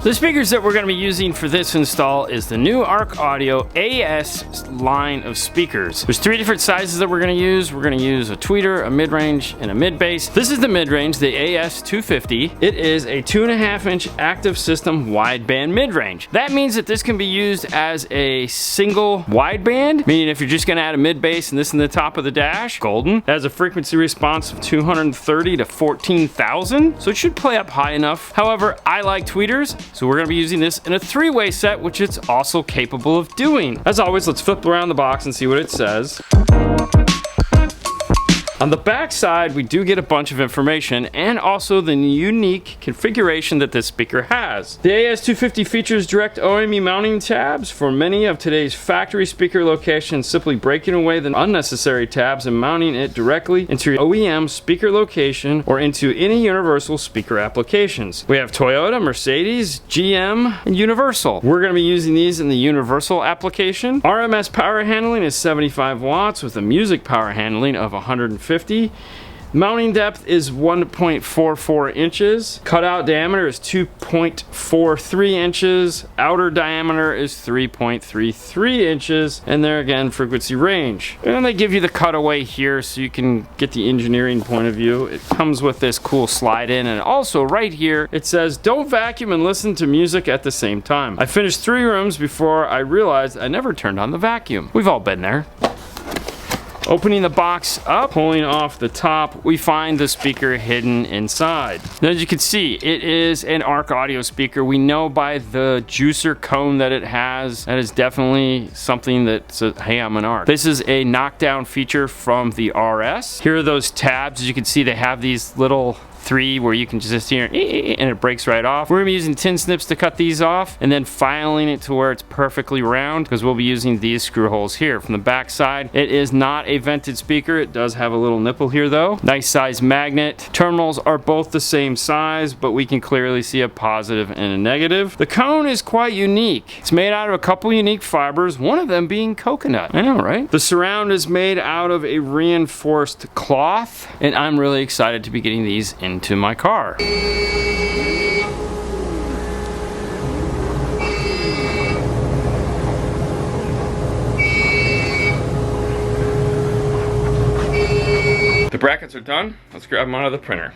The speakers that we're going to be using for this install is the new ARC Audio AS line of speakers. There's 3 different sizes that we're going to use. We're going to use a tweeter, a mid-range, and a mid-bass. This is the mid-range, the AS250. It is a 2.5-inch active system wideband mid-range. That means that this can be used as a single wideband, meaning if you're just going to add a mid-bass and this in the top of the dash, golden. It has a frequency response of 230 to 14,000, so it should play up high enough. However, I like tweeters, so we're going to be using this in a 3-way set, which it's also capable of doing. As always, let's flip around the box and see what it says. On the back side, we do get a bunch of information and also the unique configuration that this speaker has. The AS250 features direct OME mounting tabs for many of today's factory speaker locations, simply breaking away the unnecessary tabs and mounting it directly into your OEM speaker location or into any universal speaker applications. We have Toyota, Mercedes, GM, and Universal. We're going to be using these in the Universal application. RMS power handling is 75 watts with a music power handling of 150. Mounting depth is 1.44 inches. Cutout diameter is 2.43 inches. Outer diameter is 3.33 inches. And there again, frequency range. And they give you the cutaway here so you can get the engineering point of view. It comes with this cool slide in, and also right here it says don't vacuum and listen to music at the same time. I finished 3 rooms before I realized I never turned on the vacuum. We've all been there. Opening the box up, pulling off the top, we find the speaker hidden inside. Now, as you can see, it is an ARC Audio speaker. We know by the juicer cone that it has, that is definitely something that says, hey, I'm an ARC. This is a knockdown feature from the RS. Here are those tabs. As you can see, they have these little 3 where you can just hear and it breaks right off. We're gonna be using tin snips to cut these off and then filing it to where it's perfectly round, because we'll be using these screw holes here. From the back side, it is not a vented speaker. It does have a little nipple here though. Nice size magnet. Terminals are both the same size, but we can clearly see a positive and a negative. The cone is quite unique. It's made out of a couple unique fibers, one of them being coconut. I know, right? The surround is made out of a reinforced cloth, and I'm really excited to be getting these into my car. The brackets are done. Let's grab them out of the printer.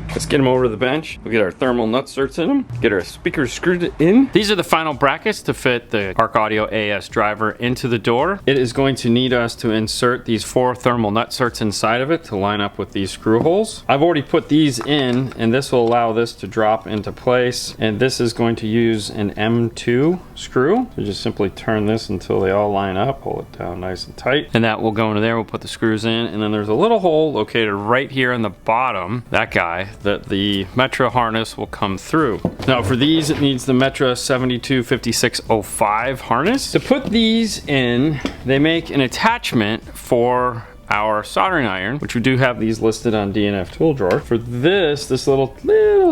Let's get them over to the bench. We'll get our thermal nutserts in them, get our speakers screwed in. These are the final brackets to fit the ARC Audio AS driver into the door. It is going to need us to insert these 4 thermal nutserts inside of it to line up with these screw holes. I've already put these in, and this will allow this to drop into place. And this is going to use an M2 screw. So just simply turn this until they all line up, pull it down nice and tight. And that will go into there. We'll put the screws in, and then there's a little hole located right here on the bottom, that guy, that the Metra harness will come through. Now for these, it needs the Metra 725605 harness. To put these in, they make an attachment for our soldering iron, which we do have these listed on DNF tool drawer. For this little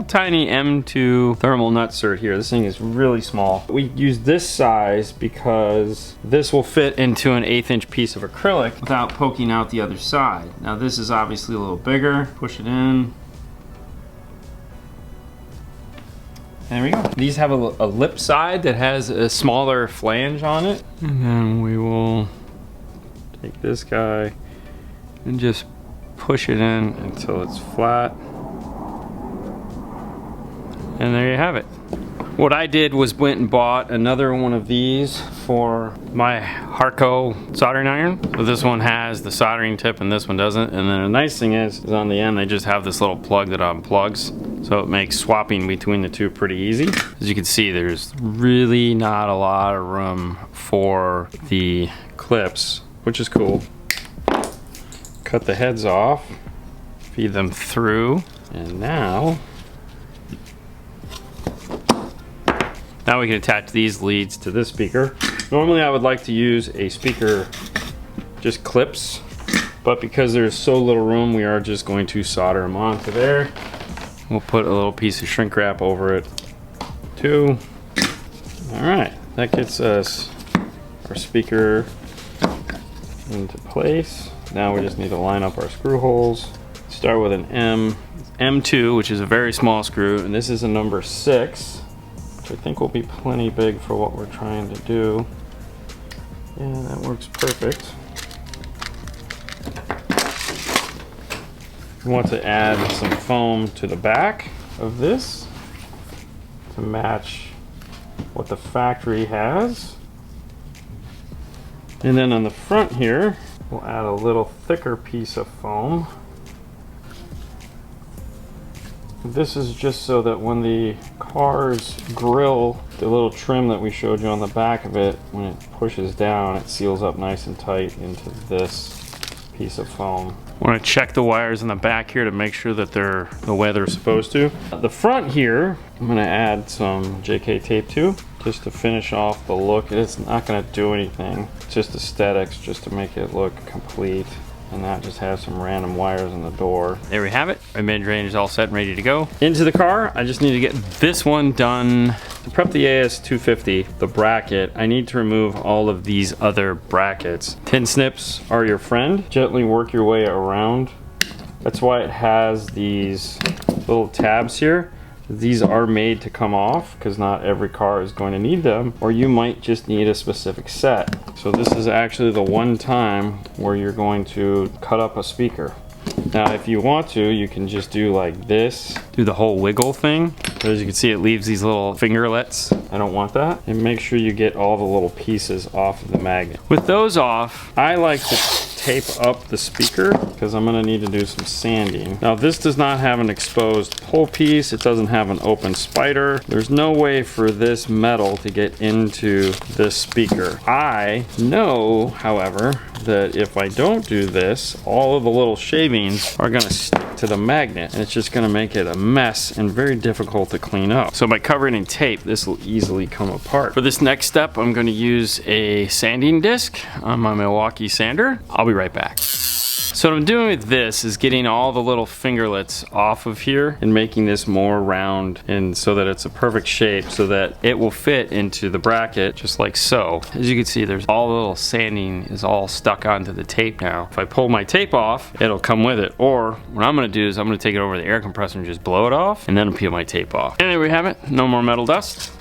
tiny M2 thermal nutsert here, this thing is really small. We use this size because this will fit into an 1/8 inch piece of acrylic without poking out the other side. Now this is obviously a little bigger. Push it in. There we go. These have a lip side that has a smaller flange on it. And then we will take this guy and just push it in until it's flat. And there you have it. What I did was went and bought another one of these for my Harco soldering iron. So this one has the soldering tip and this one doesn't. And then the nice thing is on the end they just have this little plug that unplugs. So it makes swapping between the two pretty easy. As you can see, there's really not a lot of room for the clips, which is cool. Cut the heads off, feed them through, and now we can attach these leads to this speaker. Normally I would like to use a speaker just clips, but because there's so little room, we are just going to solder them onto there. We'll put a little piece of shrink wrap over it too. All right, that gets us our speaker into place. Now we just need to line up our screw holes. Start with an M2, which is a very small screw, and this is a number 6, which I think will be plenty big for what we're trying to do. Yeah, that works perfect. We want to add some foam to the back of this to match what the factory has. And then on the front here, we'll add a little thicker piece of foam. This is just so that when the car's grill, the little trim that we showed you on the back of it, when it pushes down, it seals up nice and tight into this piece of foam. I want to check the wires in the back here to make sure that they're the way they're supposed to. The front here, I'm going to add some JK tape to, just to finish off the look. It's not going to do anything, it's just aesthetics, just to make it look complete. And not just have some random wires in the door. There we have it. Our mid-range is all set and ready to go. Into the car, I just need to get this one done. To prep the AS250, the bracket, I need to remove all of these other brackets. Tin snips are your friend. Gently work your way around. That's why it has these little tabs here. These are made to come off because not every car is going to need them, or you might just need a specific set. So this is actually the one time where you're going to cut up a speaker. Now if you want to, you can just do like this, do the whole wiggle thing. But as you can see, it leaves these little fingerlets. I don't want that. And make sure you get all the little pieces off of the magnet. With those off, I like to tape up the speaker because I'm going to need to do some sanding. Now this does not have an exposed pull piece. It doesn't have an open spider. There's no way for this metal to get into this speaker. I know, however, that if I don't do this, all of the little shavings are going to stick to the magnet, and it's just going to make it a mess and very difficult to clean up. So by covering in tape, this will easily come apart. For this next step, I'm going to use a sanding disc on my Milwaukee sander. I'll be right back. So what I'm doing with this is getting all the little fingerlets off of here and making this more round, and so that it's a perfect shape so that it will fit into the bracket just like so. As you can see, there's all the little sanding is all stuck onto the tape now. If I pull my tape off, it'll come with it. Or what I'm gonna do is I'm gonna take it over the air compressor and just blow it off, and then I'll peel my tape off. And there we have it, no more metal dust.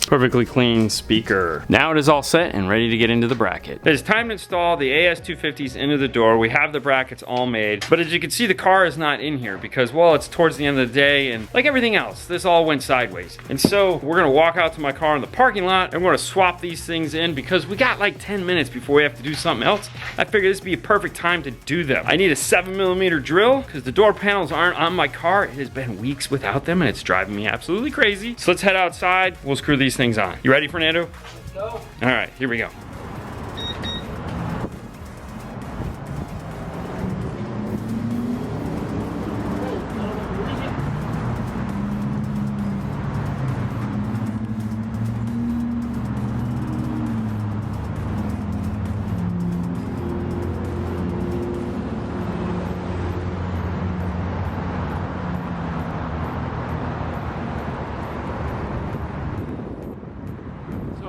Perfectly clean speaker. Now it is all set and ready to get into the bracket. It's time to install the AS250s into the door. We have the brackets all made, but as you can see, the car is not in here because, well, it's towards the end of the day, and like everything else, this all went sideways. And so we're gonna walk out to my car in the parking lot and we're gonna swap these things in because we got like 10 minutes before we have to do something else. I figured this would be a perfect time to do them. I need a 7mm drill because the door panels aren't on my car. It has been weeks without them and it's driving me absolutely crazy. So let's head outside. We'll screw these things on. You ready, Fernando? Let's go. All right, here we go.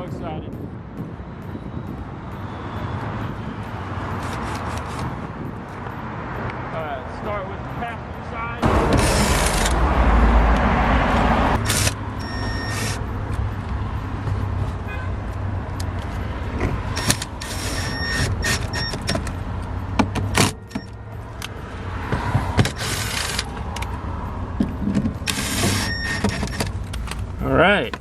Excited. Alright, start with the passenger side. Alright.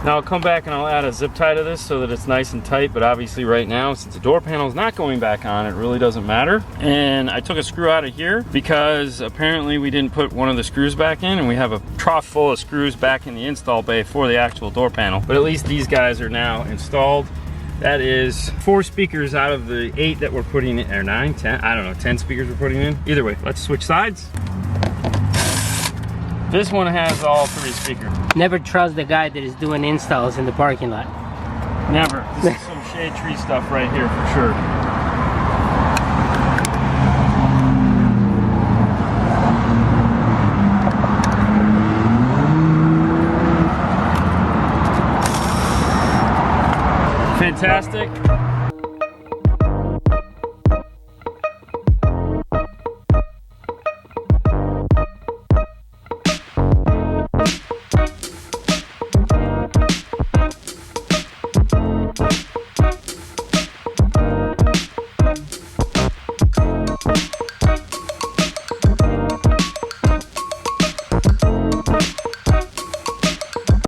Now I'll come back and I'll add a zip tie to this so that it's nice and tight, but obviously right now, since the door panel is not going back on, it really doesn't matter. And I took a screw out of here because apparently we didn't put one of the screws back in, and we have a trough full of screws back in the install bay for the actual door panel. But at least these guys are now installed. That is 4 speakers out of the 8 that we're putting in, or 9, 10, I don't know, 10 speakers we're putting in. Either way, let's switch sides. This one has all 3 speakers. Never trust the guy that is doing installs in the parking lot. Never. This is some shade tree stuff right here for sure.